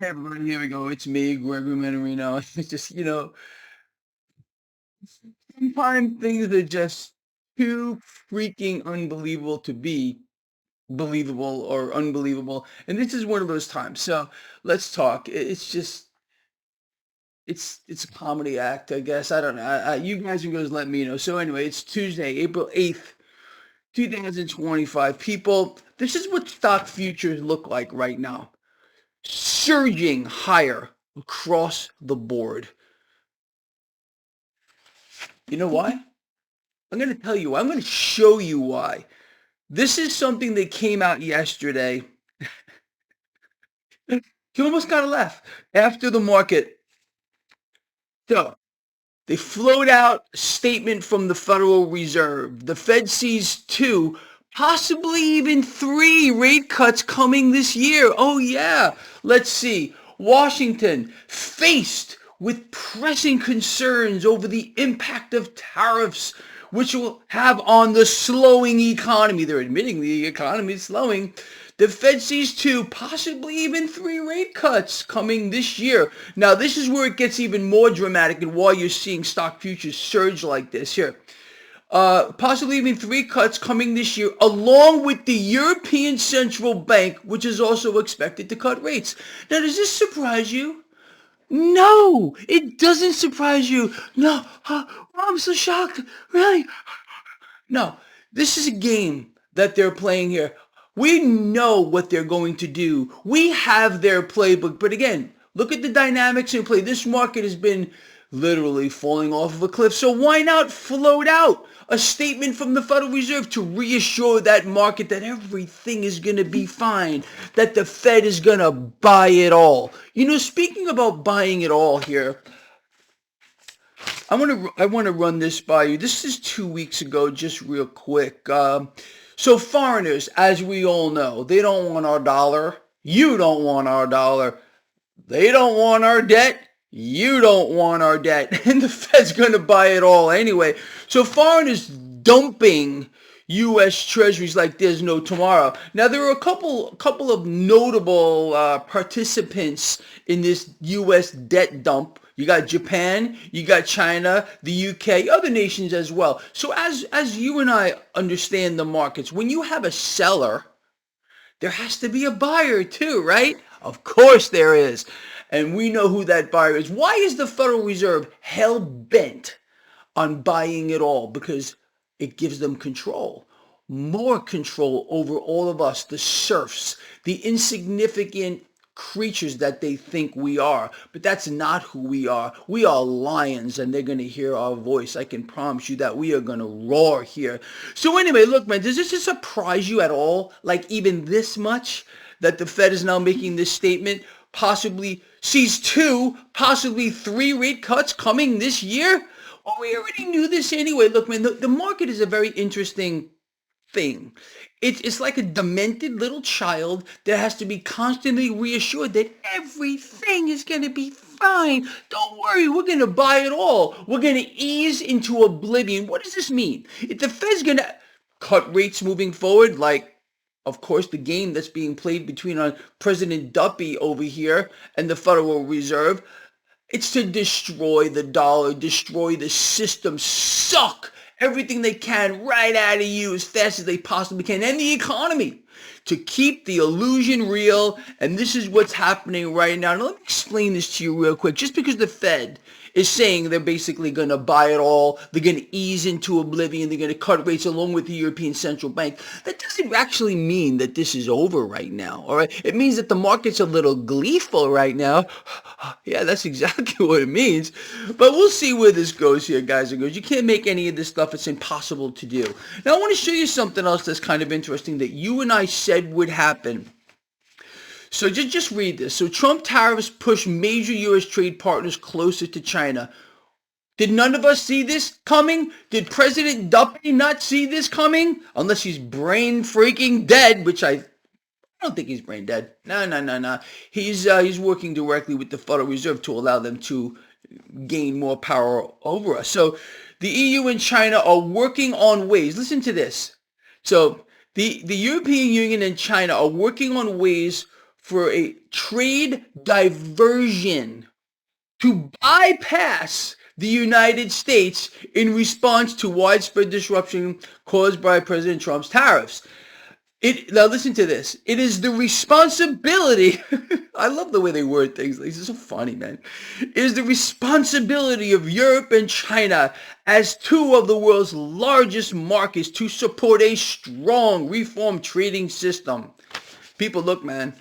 Hey everybody, here we go. It's me, Gregory Mannarino. It's just, sometimes things are just too freaking unbelievable to be believable or unbelievable. And this is one of those times. So let's talk. It's just, it's a comedy act, I guess. I don't know. You guys and girls let me know. So anyway, it's Tuesday, April 8th, 2025. People, this is what stock futures look like right now. Surging higher across the board. You know why? I'm going to tell you why. I'm going to show you why. This is something that came out yesterday. You almost got to laugh. After the market. So, they float out a statement from the Federal Reserve. The Fed sees two, possibly even three rate cuts coming this year. Oh, yeah. Let's see. Washington faced with pressing concerns over the impact of tariffs, which will have on the slowing economy. They're admitting the economy is slowing. The Fed sees two, possibly even three rate cuts coming this year. Now, this is where it gets even more dramatic and why you're seeing stock futures surge like this here. Possibly even three cuts coming this year, along with the European Central Bank, which is also expected to cut rates. Now, does this surprise you? No, it doesn't surprise you. No, I'm so shocked. Really? No, this is a game that they're playing here. We know what they're going to do. We have their playbook. But again, look at the dynamics in play. This market has been literally falling off of a cliff. So why not float out a statement from the Federal Reserve to reassure that market that everything is going to be fine, that the Fed is going to buy it all? You know, speaking about buying it all here, I want to run this by you. This is 2 weeks ago, just real quick. So foreigners, as we all know, they don't want our dollar. You don't want our dollar. They don't want our debt. You don't want our debt. And the Fed's going to buy it all anyway. So foreigners dumping U.S. Treasuries like there's no tomorrow. Now there are a couple of notable participants in this U.S. debt dump. You got Japan, you got China, the UK, other nations as well. So as you and I understand the markets, when you have a seller, there has to be a buyer too, right? Of course there is. And we know who that buyer is. Why is the Federal Reserve hell bent on buying it all? Because it gives them control, more control over all of us, the serfs, the insignificant creatures that they think we are. But that's not who we are. We are lions, and they're going to hear our voice. I can promise you that we are going to roar here. So anyway, look, man, does this surprise you at all? Like even this much that the Fed is now making this statement? Possibly sees two, possibly three rate cuts coming this year? Well, we already knew this anyway. Look, man, the market is a very interesting thing. It's like a demented little child that has to be constantly reassured that everything is going to be fine. Don't worry, we're going to buy it all. We're going to ease into oblivion. What does this mean? If the Fed's going to cut rates moving forward, like, of course, the game that's being played between President Duppy over here and the Federal Reserve, it's to destroy the dollar, destroy the system, suck everything they can right out of you as fast as they possibly can, and the economy, to keep the illusion real. And this is what's happening right now. Now let me explain this to you real quick. Just because the Fed is saying they're basically going to buy it all, they're going to ease into oblivion, they're going to cut rates along with the European Central Bank, that doesn't actually mean that this is over right now, all right? It means that the market's a little gleeful right now. Yeah, that's exactly what it means. But we'll see where this goes here, guys and girls. You can't make any of this stuff. It's impossible to do. Now, I want to show you something else that's kind of interesting that you and I said would happen. So just read this. So Trump tariffs push major U.S. trade partners closer to China. Did none of us see this coming? Did President Duppy not see this coming? Unless he's brain freaking dead, which I don't think he's brain dead. No. He's working directly with the Federal Reserve to allow them to gain more power over us. So the EU and China are working on ways. Listen to this. So the European Union and China are working on ways for a trade diversion to bypass the United States in response to widespread disruption caused by President Trump's tariffs. Now listen to this. It is the responsibility, I love the way they word things. This is so funny, man. It is the responsibility of Europe and China as two of the world's largest markets to support a strong reformed trading system. People, look, man,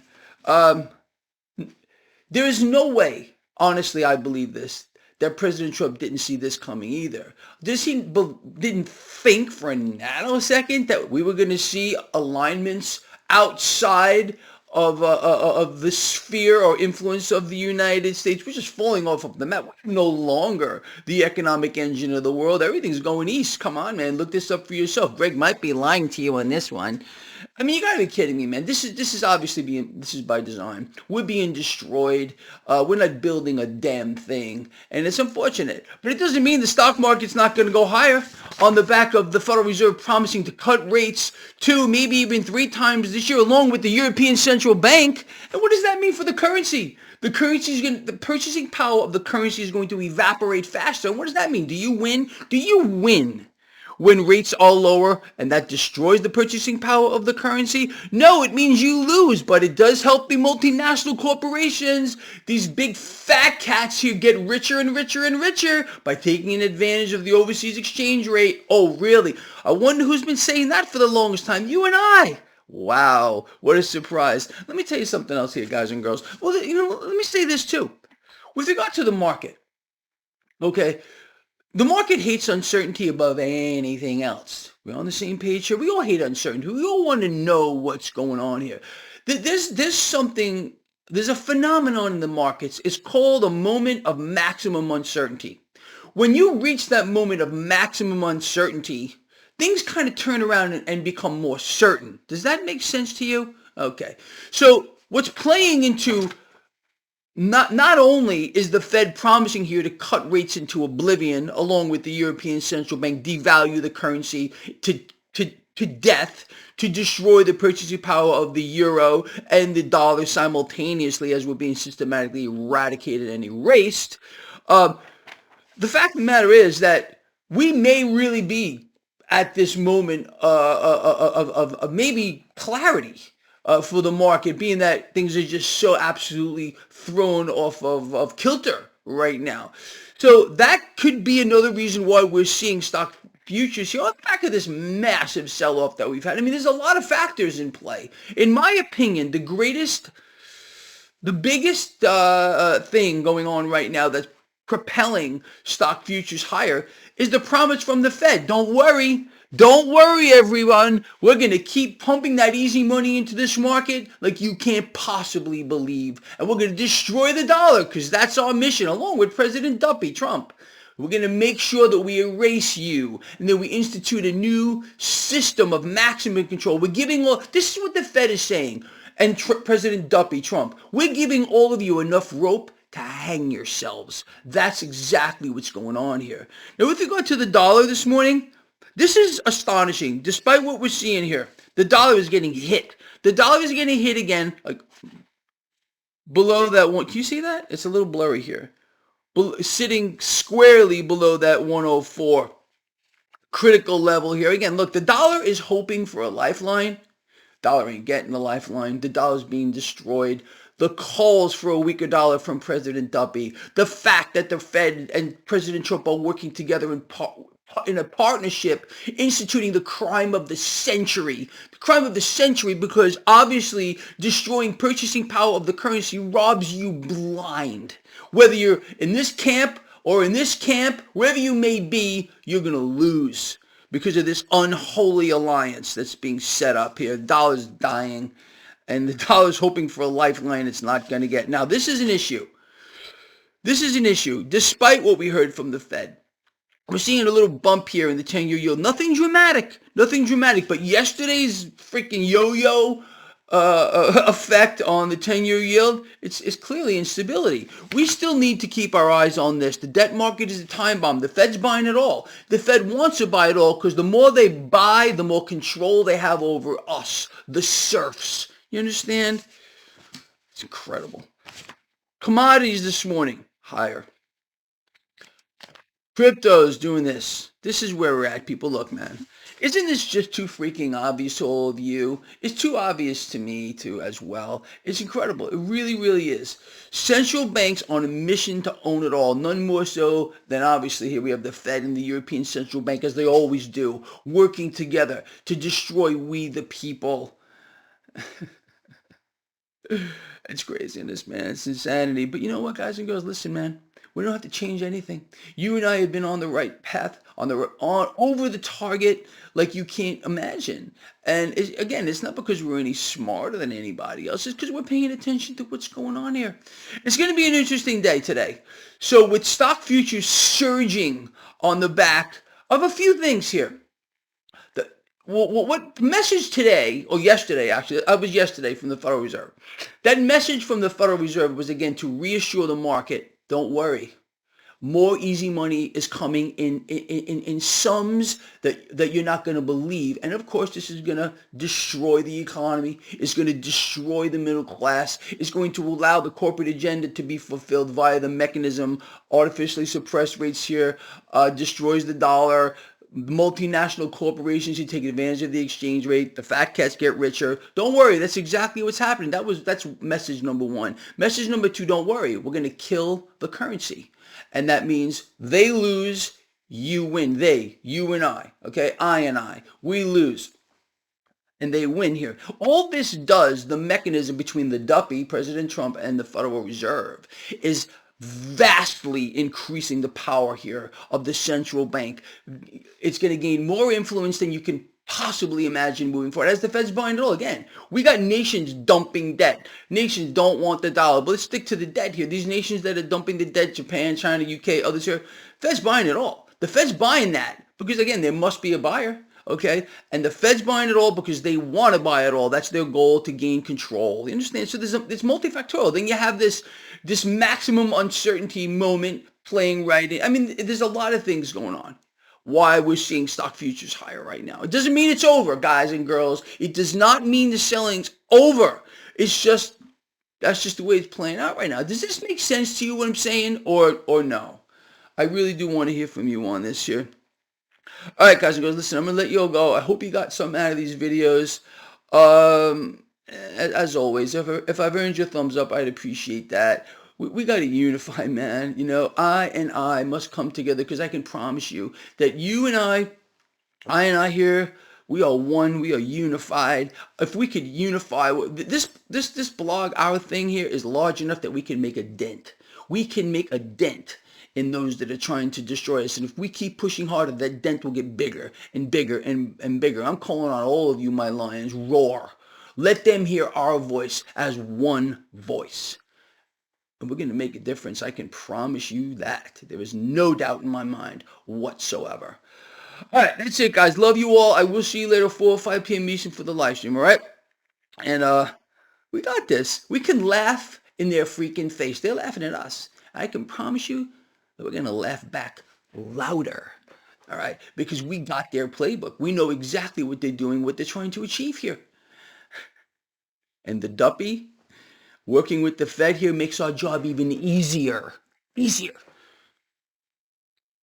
there is no way, honestly, I believe this, that President Trump didn't see this coming either. Didn't think for a nanosecond that we were going to see alignments outside of the sphere or influence of the United States. We're just falling off of the map. We're no longer the economic engine of the world. Everything's going east. Come on, man. Look this up for yourself. Greg might be lying to you on this one. I mean, you gotta be kidding me, man. This is obviously this is by design. We're being destroyed. We're not building a damn thing, and it's unfortunate. But it doesn't mean the stock market's not going to go higher on the back of the Federal Reserve promising to cut rates 2, maybe even 3 times this year, along with the European Central Bank. And what does that mean for the currency? The purchasing power of the currency is going to evaporate faster. And what does that mean? Do you win? Do you win when rates are lower and that destroys the purchasing power of the currency? No, it means you lose, but it does help the multinational corporations. These big fat cats here get richer and richer and richer by taking advantage of the overseas exchange rate. Oh, really? I wonder who's been saying that for the longest time. You and I. Wow, what a surprise. Let me tell you something else here, guys and girls. Well, let me say this too. With regard to the market, okay, the market hates uncertainty above anything else. We're on the same page here. We all hate uncertainty. We all want to know what's going on here. There's a phenomenon in the markets. It's called a moment of maximum uncertainty. When you reach that moment of maximum uncertainty, things kind of turn around and become more certain. Does that make sense to you? Okay. So what's playing into not only is the Fed promising here to cut rates into oblivion, along with the European Central Bank devalue the currency to death, to destroy the purchasing power of the euro and the dollar simultaneously as we're being systematically eradicated and erased. The fact of the matter is that we may really be at this moment of maybe clarity for the market, being that things are just so absolutely thrown off of kilter right now. So that could be another reason why we're seeing stock futures here on the back of this massive sell-off that we've had. I mean, there's a lot of factors in play. In my opinion, the biggest thing going on right now that's propelling stock futures higher is the promise from the Fed. Don't worry, everyone. We're going to keep pumping that easy money into this market like you can't possibly believe. And we're going to destroy the dollar because that's our mission, along with President Trump. We're going to make sure that we erase you and that we institute a new system of maximum control. This is what the Fed is saying. And President Trump, we're giving all of you enough rope to hang yourselves. That's exactly what's going on here. Now, with regard to the dollar this morning, this is astonishing. Despite what we're seeing here, the dollar is getting hit. The dollar is getting hit again, like below that one. Can you see that? It's a little blurry here. Sitting squarely below that 104 critical level here. Again, look, the dollar is hoping for a lifeline. Dollar ain't getting a lifeline. The dollar's being destroyed. The calls for a weaker dollar from President Duppy, the fact that the Fed and President Trump are working together in a partnership, instituting the crime of the century. The crime of the century, because obviously destroying purchasing power of the currency robs you blind. Whether you're in this camp or in this camp, wherever you may be, you're going to lose because of this unholy alliance that's being set up here. The dollar's dying, and the dollar's hoping for a lifeline it's not going to get. Now, this is an issue. This is an issue, despite what we heard from the Fed. We're seeing a little bump here in the 10-year yield. Nothing dramatic, but yesterday's freaking yo-yo effect on the 10-year yield, it's clearly instability. We still need to keep our eyes on this. The debt market is a time bomb. The Fed's buying it all. The Fed wants to buy it all because the more they buy, the more control they have over us, the serfs. You understand? It's incredible. Commodities this morning, higher. Crypto's doing this. This is where we're at, people. Look, man. Isn't this just too freaking obvious to all of you? It's too obvious to me, too, as well. It's incredible. It really, really is. Central banks on a mission to own it all. None more so than, obviously, here we have the Fed and the European Central Bank, as they always do, working together to destroy we the people. It's craziness, man. It's insanity. But you know what, guys and girls? Listen, man. We don't have to change anything. You and I have been on the right path, over the target like you can't imagine. And again, it's not because we're any smarter than anybody else. It's because we're paying attention to what's going on here. It's going to be an interesting day today. So with stock futures surging on the back of a few things here. What message today, or yesterday actually, it was yesterday from the Federal Reserve. That message from the Federal Reserve was again to reassure the market, don't worry. More easy money is coming in sums that you're not going to believe. And of course, this is going to destroy the economy. It's going to destroy the middle class. It's going to allow the corporate agenda to be fulfilled via the mechanism. Artificially suppressed rates here destroys the dollar. Multinational corporations who take advantage of the exchange rate. The fat cats get richer. Don't worry, that's exactly what's happening. That's message number one. Message number two, don't worry. We're going to kill the currency. And that means they lose, you win. They, you and I, okay? I and I, we lose. And they win here. All this does, the mechanism between the duppy, President Trump, and the Federal Reserve, is vastly increasing the power here of the central bank. It's going to gain more influence than you can possibly imagine moving forward. As the Fed's buying it all, again, we got nations dumping debt. Nations don't want the dollar, but let's stick to the debt here. These nations that are dumping the debt, Japan, China, UK, others here, Fed's buying it all. The Fed's buying that because, again, there must be a buyer. Okay, and the Fed's buying it all because they want to buy it all. That's their goal, to gain control. You understand? So it's multifactorial. Then you have this maximum uncertainty moment playing right in. I mean, there's a lot of things going on. Why we're seeing stock futures higher right now. It doesn't mean it's over, guys and girls. It does not mean the selling's over. It's just, that's just the way it's playing out right now. Does this make sense to you, what I'm saying, or no? I really do want to hear from you on this here. All right, guys and girls, listen, I'm going to let you all go. I hope you got something out of these videos. As always, if I've earned your thumbs up, I'd appreciate that. We got to unify, man. You know, I must come together, because I can promise you that you and I here, we are one. We are unified. If we could unify, this blog, our thing here is large enough that we can make a dent. We can make a dent in those that are trying to destroy us. And if we keep pushing harder, that dent will get bigger and bigger and bigger. I'm calling on all of you, my lions, roar. Let them hear our voice as one voice. And we're going to make a difference. I can promise you that. There is no doubt in my mind whatsoever. All right, that's it, guys. Love you all. I will see you later, 4 or 5 p.m. Eastern for the live stream, all right? And we got this. We can laugh in their freaking face. They're laughing at us. I can promise you that we're going to laugh back louder, all right? Because we got their playbook. We know exactly what they're doing, what they're trying to achieve here. And the duppy working with the Fed here makes our job even easier.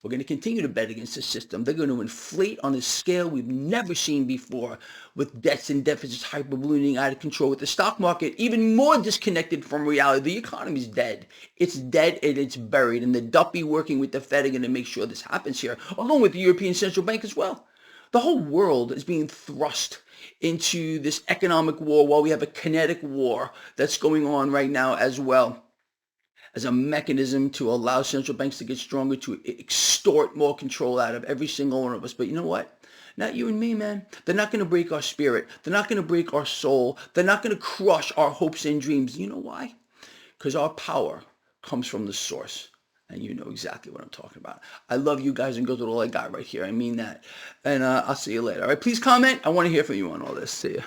We're going to continue to bet against the system. They're going to inflate on a scale we've never seen before, with debts and deficits hyper-ballooning out of control, with the stock market even more disconnected from reality. The economy's dead. It's dead and it's buried. And the duppy working with the Fed are going to make sure this happens here, along with the European Central Bank as well. The whole world is being thrust into this economic war, while we have a kinetic war that's going on right now as well, as a mechanism to allow central banks to get stronger, to extort more control out of every single one of us. But you know what? Not you and me, man. They're not going to break our spirit. They're not going to break our soul. They're not going to crush our hopes and dreams. You know why? Because our power comes from the source. And you know exactly what I'm talking about. I love you guys and girls with all I got right here. I mean that. And I'll see you later. All right, please comment. I want to hear from you on all this. See ya.